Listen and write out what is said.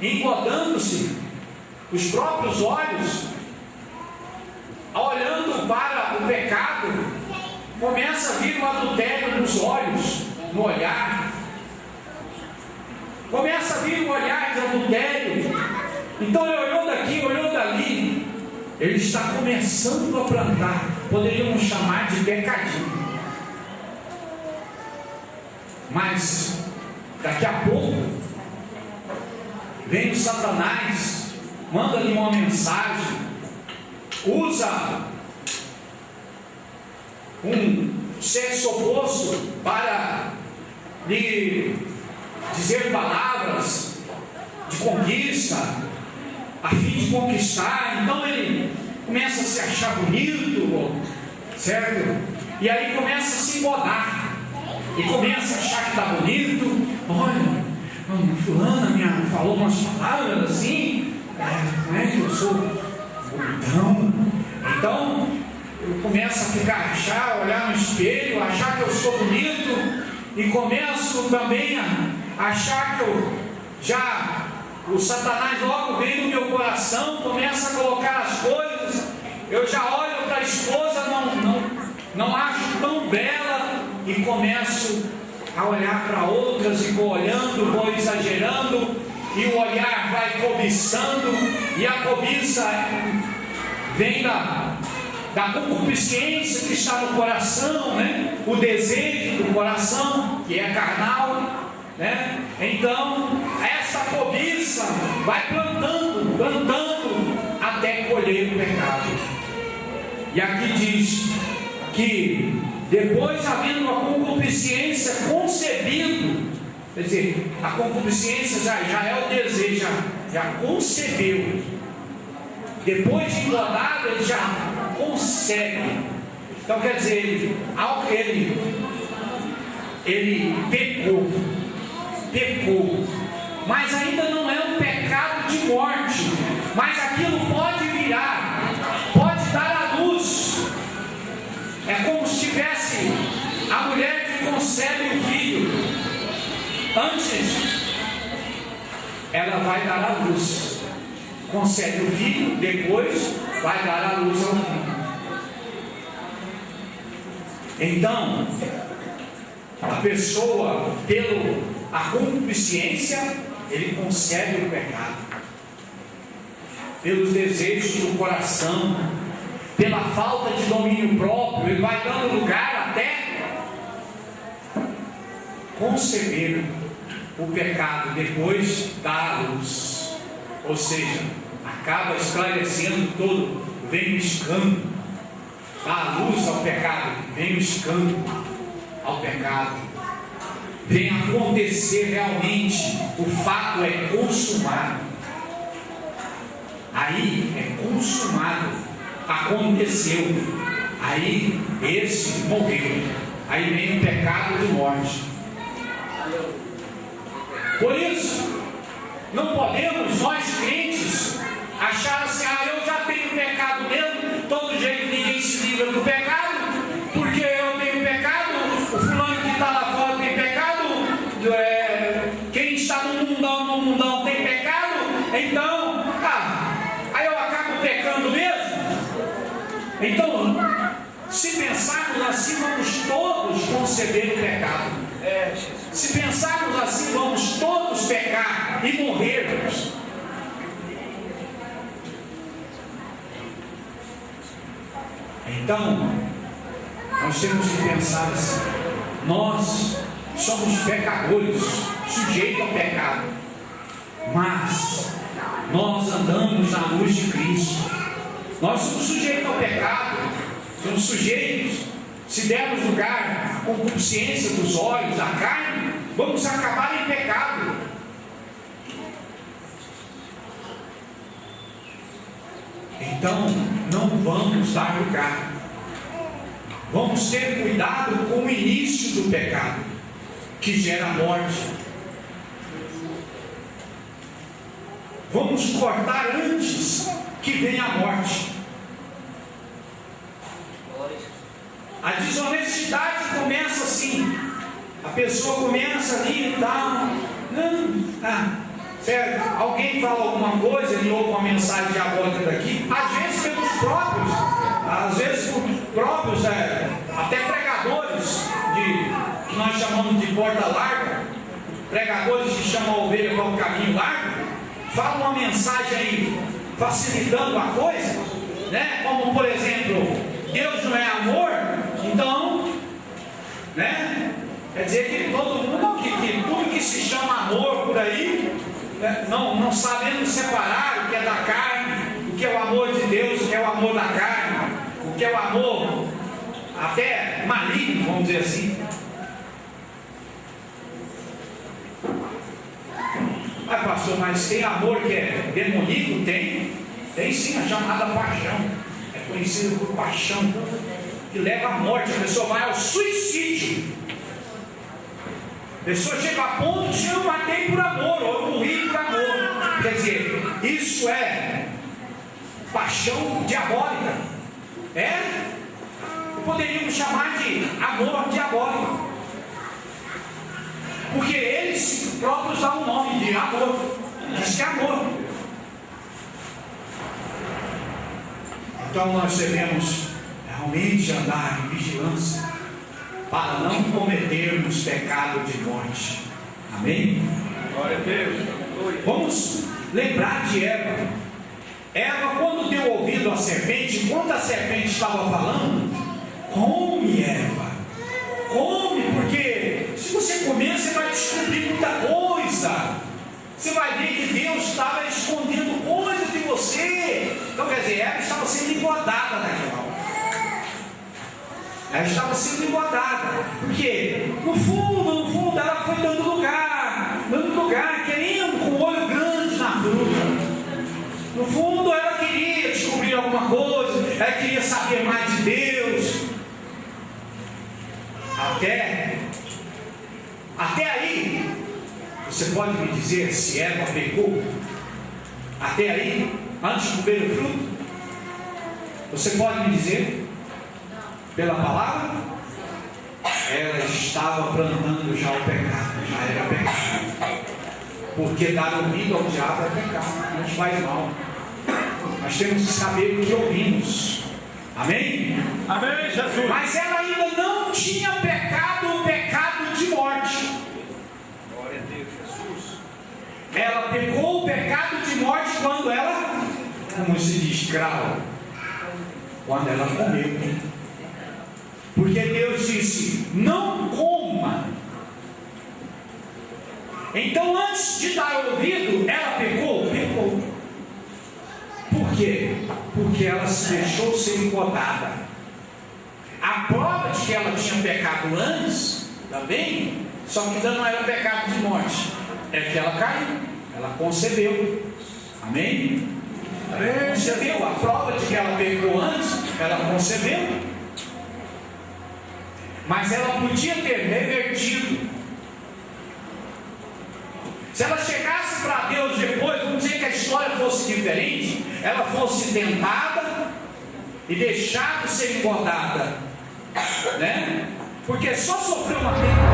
engodando-se os próprios olhos, olhando para o pecado, começa a vir o adultério nos olhos, no olhar, começa a vir o olhar de adultério. Então ele olhou daqui, olhou dali, ele está começando a plantar, poderíamos chamar de pecadinho. Mas daqui a pouco vem o Satanás, manda-lhe uma mensagem, usa um sexo oposto para lhe dizer palavras de conquista, a fim de conquistar. Então ele começa a se achar bonito, certo? E aí começa a se engodar, e começa a achar que está bonito. Olha, fulana me falou umas palavras assim, que eu sou bonitão. Então eu começo a ficar, olhar no espelho, achar que eu sou bonito, e começo também a achar que o Satanás logo vem no meu coração, começa a colocar as coisas, eu já olho para a esposa, não acho tão bela, e começo a olhar para outras, e vou olhando, vou exagerando, e o olhar vai cobiçando, e a cobiça vem da concupiscência que está no coração, né? O desejo do coração, que é carnal, né? Então essa cobiça vai plantando até colher o pecado. E aqui diz que depois, havendo a concupiscência concebido, quer dizer, a concupiscência já é o desejo, já concebeu. Depois de engodado, ele já concebe. Então quer dizer, ele pecou, mas ainda não é um pecado de morte, mas aquilo pode virar, pode dar à luz. É como se tivesse a mulher que concebe o filho, antes ela vai dar à luz, concebe o filho, depois vai dar à luz ao filho. Então a pessoa, pela concupiscência, ele concebe o pecado, pelos desejos do coração, pela falta de domínio próprio, ele vai dando lugar até conceber o pecado, depois dá à luz, ou seja, acaba esclarecendo todo, vem o escândalo, dá à luz ao pecado, vem o escândalo ao pecado, vem acontecer realmente, o fato é consumado, aí é consumado, aconteceu, aí esse morreu, aí vem o pecado de morte. Por isso, não podemos nós crentes achar assim, eu já tenho pecado mesmo, todo jeito ninguém se livra do pecado, porque eu tenho pecado, o fulano que está lá fora tem pecado, quem está no mundão tem pecado, então, aí eu acabo pecando mesmo. Então, se pensarmos assim, vamos todos conceber o pecado. Se pensarmos assim, vamos todos pecar e morrermos. Então, nós temos que pensar assim: nós somos pecadores, sujeitos ao pecado, mas nós andamos na luz de Cristo. Nós somos sujeitos ao pecado, somos sujeitos, se dermos lugar à concupiscência dos olhos, da carne, vamos acabar em pecado. Então, não vamos dar lugar. Vamos ter cuidado com o início do pecado, que gera morte. Vamos cortar antes que venha a morte. A desonestidade começa assim. A pessoa começa ali e tal. certo? Alguém fala alguma coisa, ele ouve uma mensagem diabólica daqui, às vezes pelos próprios, até pregadores que nós chamamos de porta larga, pregadores que chamam a ovelha para um caminho largo, falam uma mensagem aí facilitando a coisa, né? Como por exemplo, Deus não é amor, então, né? Quer dizer que todo mundo, que tudo que se chama amor por aí, né? não sabendo separar o que é da carne, o que é o amor de Deus, o que é o amor da carne, o que é o amor até maligno, vamos dizer assim. Ah, pastor, mas tem amor que é demoníaco? Tem sim, a chamada paixão. É conhecido por paixão, que leva à morte. A pessoa vai ao suicídio. A pessoa chega a ponto de eu matei por amor, ou eu morri por amor. Quer dizer, isso é paixão diabólica. Poderíamos chamar de amor diabólico. Porque eles próprios dão o nome de amor. Diz que é amor. Então nós devemos realmente andar em vigilância para não cometermos pecado de morte. Amém? Glória a Deus. Vamos lembrar de Eva. Eva, quando deu ouvido à serpente, enquanto a serpente estava falando, come, Eva, come, porque se você comer, você vai descobrir muita coisa. Você vai ver que Deus estava escondendo coisas de você. Então, quer dizer, ela estava sendo engodada naquela hora. Ela estava sendo engodada. Porque, no fundo, ela foi dando lugar, querendo, com o olho grande na fruta. No fundo, ela queria descobrir alguma coisa, ela queria saber mais de Deus. Até aí, você pode me dizer se Eva pecou? Até aí, antes de comer o fruto? Você pode me dizer? Pela palavra? Ela estava plantando já o pecado, já era pecado. Porque dar ouvido ao diabo é pecado, nos faz mal. Nós temos que saber o que ouvimos. Amém? Amém, Jesus. Mas ela ainda não tinha pecado o pecado de morte. Glória a Deus, Jesus. Ela pecou o pecado de morte quando ela, como se diz, quando ela comeu. Porque Deus disse: não coma. Então, antes de dar ouvido, ela pecou? Pecou. Por quê? Porque ela se deixou ser engodada. A prova de que ela tinha pecado antes, também, só que ainda não era pecado de morte, é que ela caiu, ela concebeu. Amém? Ela concebeu. A prova de que ela pecou antes, ela concebeu. Mas ela podia ter revertido. Se ela chegasse para Deus depois, vamos dizer que a história fosse diferente, ela fosse tentada e deixada ser engodada, né? Porque só sofreu uma tentação.